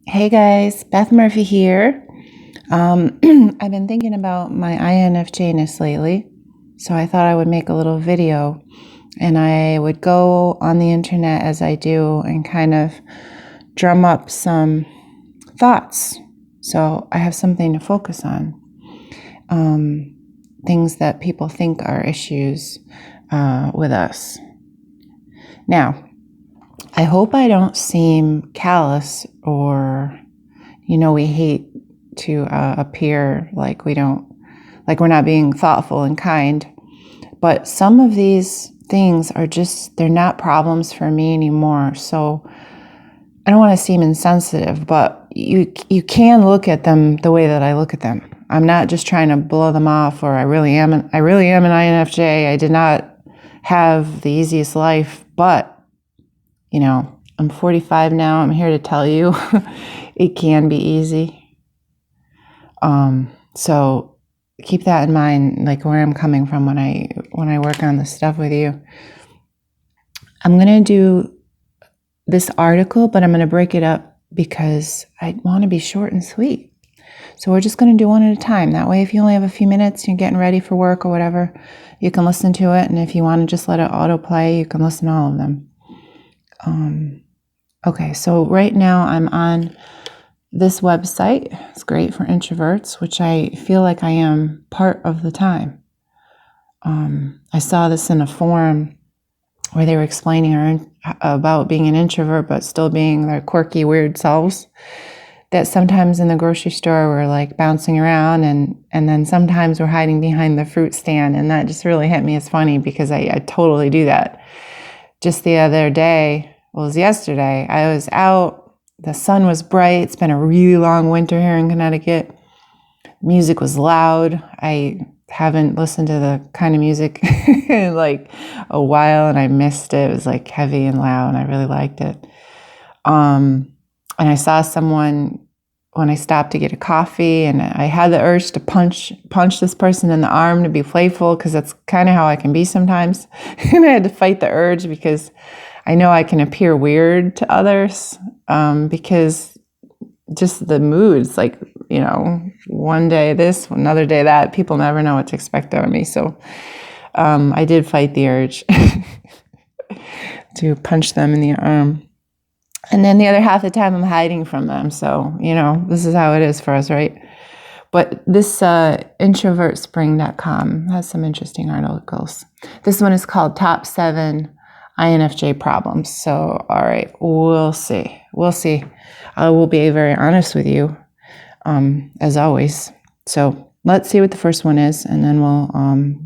Hey guys, Beth Murphy here. I've been thinking about my INFJness lately, so I thought I would make a little video and I would go on the internet as I do and kind of drum up some thoughts. So I have something to focus on. Things that people think are issues with us. Now, I hope I don't seem callous or, we hate to appear like we're not being thoughtful and kind. But some of these things are they're not problems for me anymore. So I don't want to seem insensitive, but you can look at them the way that I look at them. I'm not just trying to blow them off, or I really am an INFJ. I did not have the easiest life, but I'm 45 now. I'm here to tell you it can be easy. So keep that in mind, like where I'm coming from when I work on this stuff with you. I'm going to do this article, but I'm going to break it up because I want to be short and sweet. So we're just going to do one at a time. That way, if you only have a few minutes, you're getting ready for work or whatever, you can listen to it. And if you want to just let it autoplay, you can listen to all of them. Okay, so right now I'm on this website. It's great for introverts, which I feel like I am part of the time. I saw this in a forum where they were explaining about being an introvert, but still being their quirky, weird selves. That sometimes in the grocery store we're like bouncing around, and then sometimes we're hiding behind the fruit stand. And that just really hit me as funny because I totally do that. Just the other day, well, it was yesterday, I was out. The sun was bright. It's been a really long winter here in Connecticut. Music was loud. I haven't listened to the kind of music in like a while, and I missed it. It was like heavy and loud, and I really liked it. And I saw someone when I stopped to get a coffee, and I had the urge to punch this person in the arm to be playful, because that's kind of how I can be sometimes. And I had to fight the urge because I know I can appear weird to others, because just the moods, like, one day this, another day that, people never know what to expect out of me. So I did fight the urge to punch them in the arm. And then the other half of the time I'm hiding from them. So, this is how it is for us, right? But this introvertspring.com has some interesting articles. This one is called Top 7 INFJ Problems. So, all right, we'll see. I will be very honest with you, as always. So let's see what the first one is, and then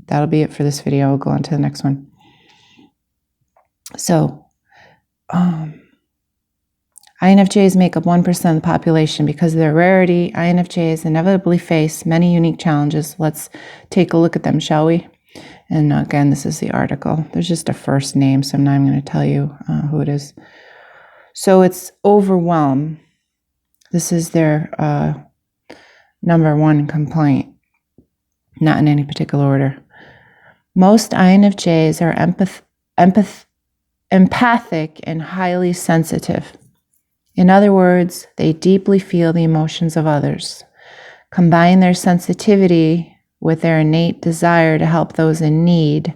that'll be it for this video. We'll go on to the next one. So, INFJs make up 1% of the population. Because of their rarity, INFJs inevitably face many unique challenges. Let's take a look at them, shall we? And again, this is the article. There's just a first name, so now I'm going to tell you who it is. So it's Overwhelm. This is their number one complaint, not in any particular order. Most INFJs are empathic and highly sensitive. In other words, they deeply feel the emotions of others. Combine their sensitivity with their innate desire to help those in need,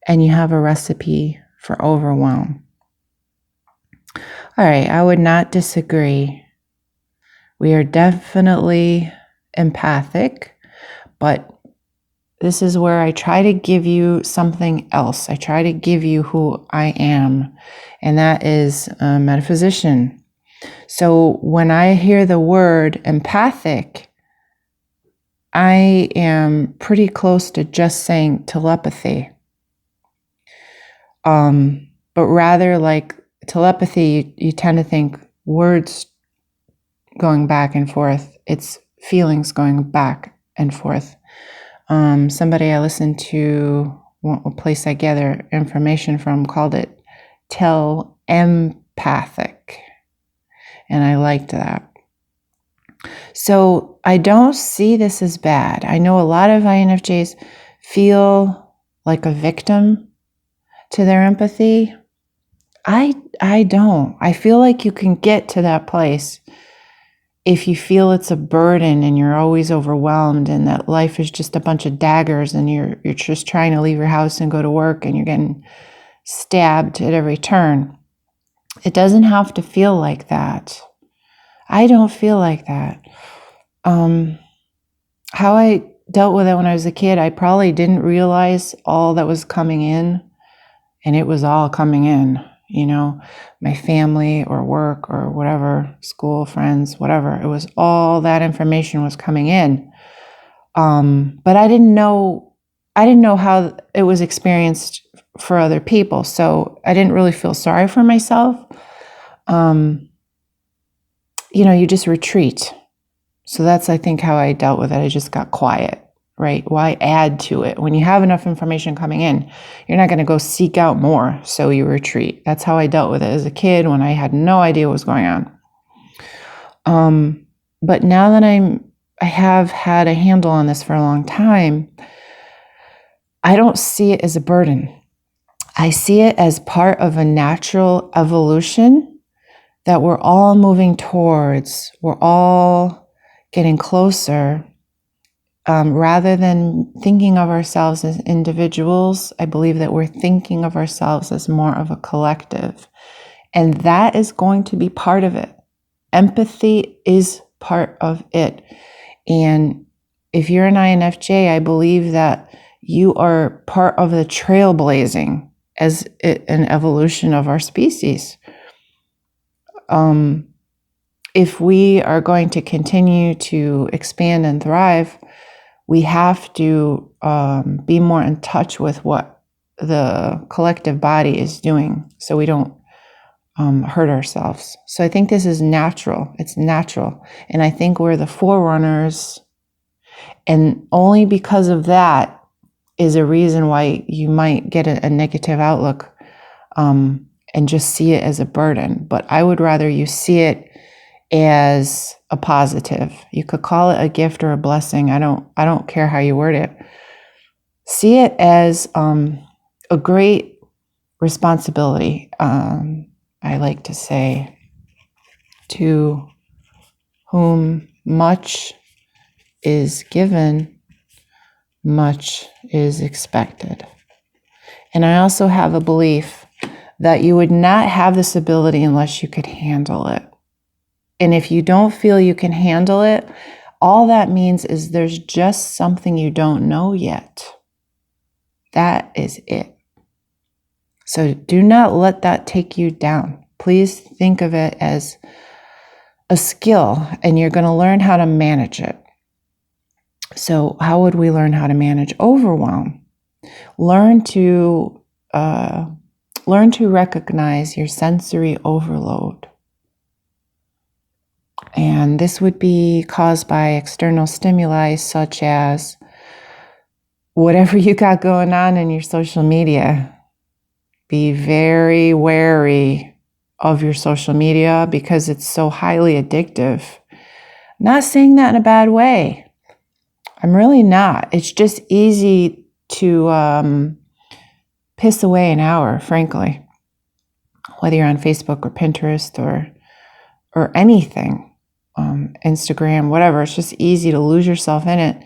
and you have a recipe for overwhelm. All right, I would not disagree. We are definitely empathic, but this is where I try to give you something else. I try to give you who I am, and that is a metaphysician. So when I hear the word empathic, I am pretty close to just saying telepathy. But rather like telepathy, you tend to think words going back and forth. It's feelings going back and forth. Somebody I listened to, a place I gather information from, called it empathic. And I liked that. So I don't see this as bad. I know a lot of INFJs feel like a victim to their empathy. I don't. I feel like you can get to that place if you feel it's a burden and you're always overwhelmed and that life is just a bunch of daggers and you're just trying to leave your house and go to work and you're getting stabbed at every turn, it doesn't have to feel like that. I don't feel like that. How I dealt with it when I was a kid, I probably didn't realize all that was coming in, and it was all coming in, my family or work or whatever, school, friends, whatever. It was all that information was coming in. But I didn't know how it was experienced for other people. So I didn't really feel sorry for myself. You just retreat. So that's, I think, how I dealt with it. I just got quiet, right? Why add to it? When you have enough information coming in, you're not going to go seek out more. So you retreat. That's how I dealt with it as a kid when I had no idea what was going on. But now that I have had a handle on this for a long time, I don't see it as a burden. I see it as part of a natural evolution that we're all moving towards. We're all getting closer. Rather than thinking of ourselves as individuals, I believe that we're thinking of ourselves as more of a collective. And that is going to be part of it. Empathy is part of it. And if you're an INFJ, I believe that you are part of the trailblazing as an evolution of our species. If we are going to continue to expand and thrive, we have to be more in touch with what the collective body is doing so we don't hurt ourselves. So I think this is natural. It's natural. And I think we're the forerunners. And only because of that is a reason why you might get a negative outlook and just see it as a burden. But I would rather you see it as a positive. You could call it a gift or a blessing. I don't care how you word it. See it as a great responsibility. I like to say, to whom much is given, much is expected. And I also have a belief that you would not have this ability unless you could handle it. And if you don't feel you can handle it, all that means is there's just something you don't know yet. That is it. So do not let that take you down. Please think of it as a skill, and you're going to learn how to manage it. So how would we learn how to manage overwhelm? Learn to recognize your sensory overload. And this would be caused by external stimuli such as whatever you got going on in your social media. Be very wary of your social media because it's so highly addictive. I'm not saying that in a bad way. I'm really not. It's just easy to piss away an hour, frankly, whether you're on Facebook or Pinterest or anything. Instagram, whatever. It's just easy to lose yourself in it.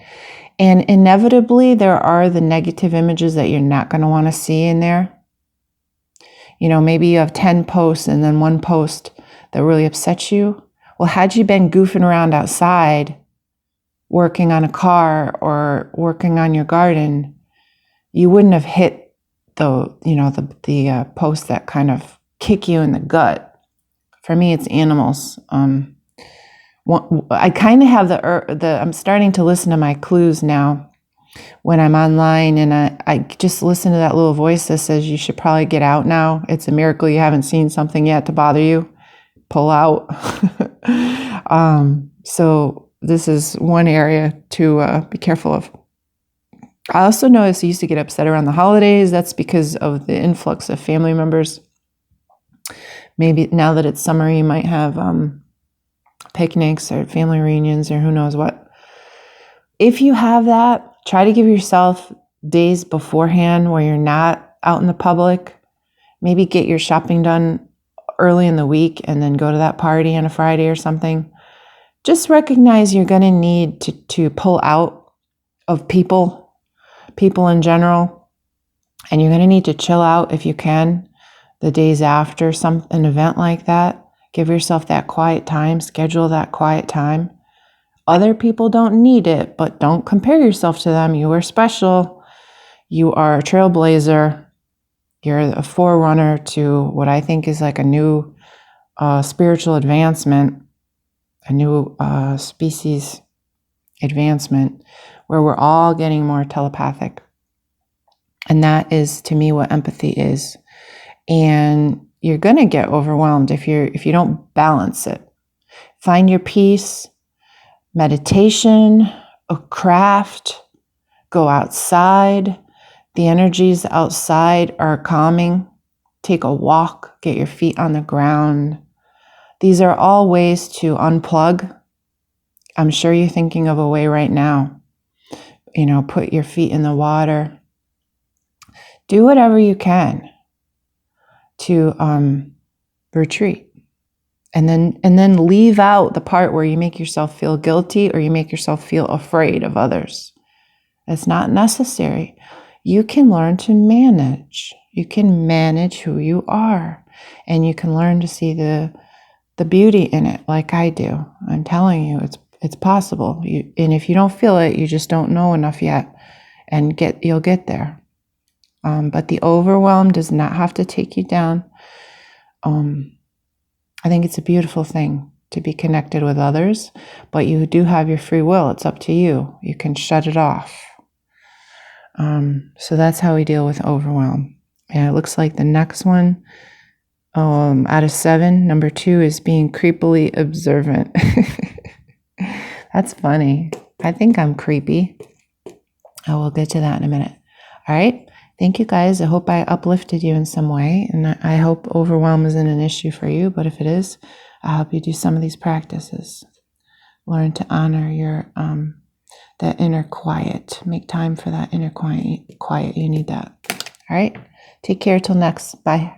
And inevitably, there are the negative images that you're not going to want to see in there. Maybe you have 10 posts and then one post that really upsets you. Well, had you been goofing around outside, working on a car or working on your garden, you wouldn't have hit the posts that kind of kick you in the gut. For me, it's animals. I kind of have I'm starting to listen to my clues now when I'm online, and I just listen to that little voice that says you should probably get out now. It's a miracle you haven't seen something yet to bother you. Pull out. So this is one area to be careful of. I also noticed I used to get upset around the holidays. That's because of the influx of family members. Maybe now that it's summer, you might have picnics or family reunions or who knows what. If you have that, try to give yourself days beforehand where you're not out in the public. Maybe get your shopping done early in the week and then go to that party on a Friday or something. just recognize you're going to need to pull out of people in general, and you're going to need to chill out if you can the days after an event like that. Give yourself that quiet time, schedule that quiet time. Other people don't need it, but don't compare yourself to them. You are special. You are a trailblazer. You're a forerunner to what I think is like a new spiritual advancement, a new species advancement, where we're all getting more telepathic. And that is, to me, what empathy is. And you're going to get overwhelmed if you don't balance it. Find your peace, meditation, a craft, go outside. The energies outside are calming. Take a walk, get your feet on the ground. These are all ways to unplug. I'm sure you're thinking of a way right now. Put your feet in the water. Do whatever you can to retreat. And then leave out the part where you make yourself feel guilty or you make yourself feel afraid of others. It's not necessary. You can learn to manage. You can manage who you are. And you can learn to see the beauty in it like I do. I'm telling you, it's possible. And if you don't feel it, you just don't know enough yet. And you'll get there. But the overwhelm does not have to take you down. I think it's a beautiful thing to be connected with others, but you do have your free will. It's up to you. You can shut it off. So that's how we deal with overwhelm. And it looks like the next one, out of 7, number 2 is being creepily observant. That's funny. I think I'm creepy. I will get to that in a minute. All right. Thank you guys. I hope I uplifted you in some way, and I hope overwhelm isn't an issue for you, but if it is, I'll help you do some of these practices. Learn to honor your that inner quiet. Make time for that inner quiet. You need that. All right. Take care till next. Bye.